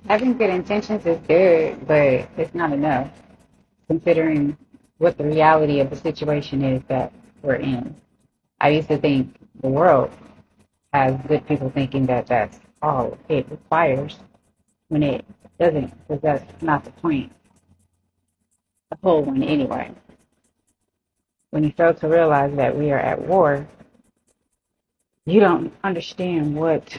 Having good intentions is good, but it's not enough considering what the reality of the situation is that we're in. I used to think the world has good people thinking that that's all it requires when it doesn't, because that's not the point. The whole one, anyway. When you fail to realize that we are at war, you don't understand what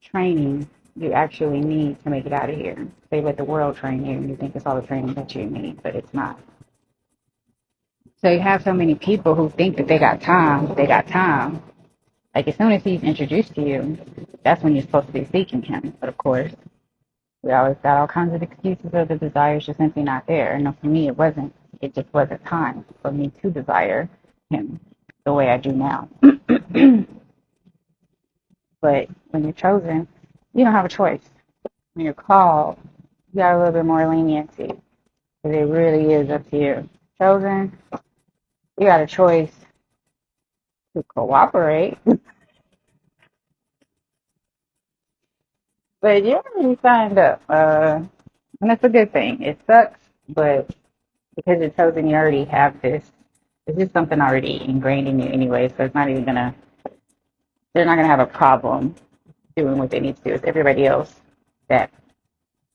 training you actually need to make it out of here. They let the world train you, and you think it's all the training that you need, but it's not. So you have so many people who think that they got time, they got time. Like as soon as he's introduced to you, that's when you're supposed to be seeking him. But of course, we always got all kinds of excuses or the desires just simply not there. And for me, it wasn't. It just wasn't time for me to desire him the way I do now. But when you're chosen, you don't have a choice. When you're called, you got a little bit more leniency. Because it really is up to you. Chosen, you got a choice to cooperate. But you already signed up. And it's a good thing. It sucks, but because you're chosen, you already have this. It's just something already ingrained in you anyway, so it's not even gonna, they're not gonna have a problem doing what they need to do. It's everybody else that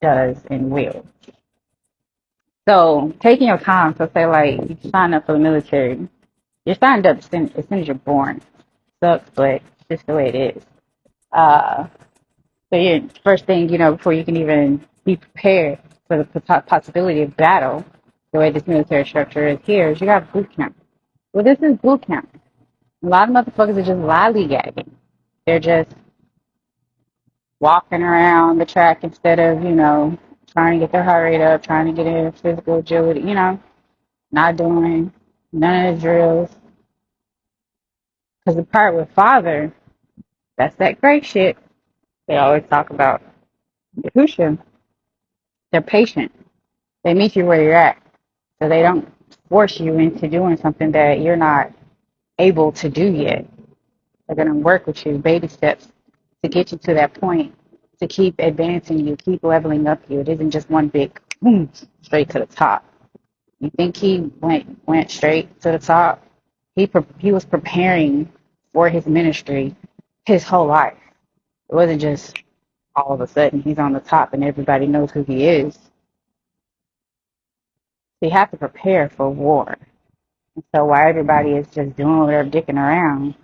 does and will. So taking your time, so say like you sign up for the military, you're signed up as soon as you're born. Sucks, but it's just the way it is. Uh, so you first thing, before you can even be prepared for the possibility of battle, the way this military structure is here, is you got boot camp. Well, this is boot camp. A lot of motherfuckers are just lollygagging. They're just walking around the track instead of, trying to get their heart rate up, trying to get in physical agility, not doing none of the drills. Because the part with father, that's that great shit they always talk about. Yahusha, they're patient. They meet you where you're at. So they don't force you into doing something that you're not able to do yet. They're going to work with you, baby steps, to get you to that point, to keep advancing you, keep leveling up you. It isn't just one big boom straight to the top. You think he went straight to the top? He was preparing for his ministry his whole life. It wasn't just all of a sudden he's on the top and everybody knows who he is. So you have to prepare for war. And so while everybody is just doing whatever dicking around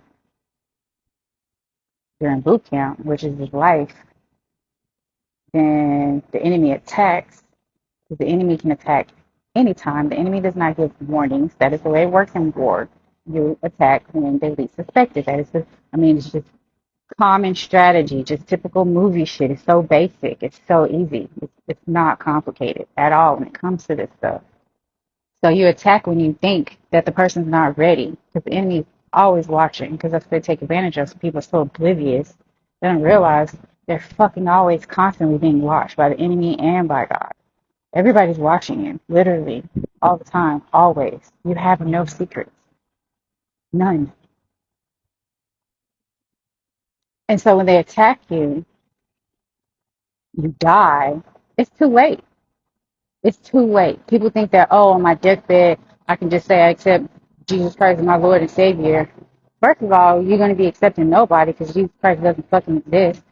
during boot camp, which is his life, then the enemy attacks. Because the enemy can attack anytime. The enemy does not give warnings. That is the way it works in war. You attack when they least suspect it. It's just common strategy, just typical movie shit. It's so basic. It's so easy. It's not complicated at all when it comes to this stuff. So you attack when you think that the person's not ready, because the enemy's always watching, because that's what they take advantage of. So people are so oblivious, they don't realize they're fucking always constantly being watched by the enemy and by God. Everybody's watching you, literally, all the time, always. You have no secrets. None. And so when they attack you, you die, it's too late. It's too late. People think that, oh, on my deathbed, I can just say I accept Jesus Christ as my Lord and Savior. First of all, you're going to be accepting nobody because Jesus Christ doesn't fucking exist.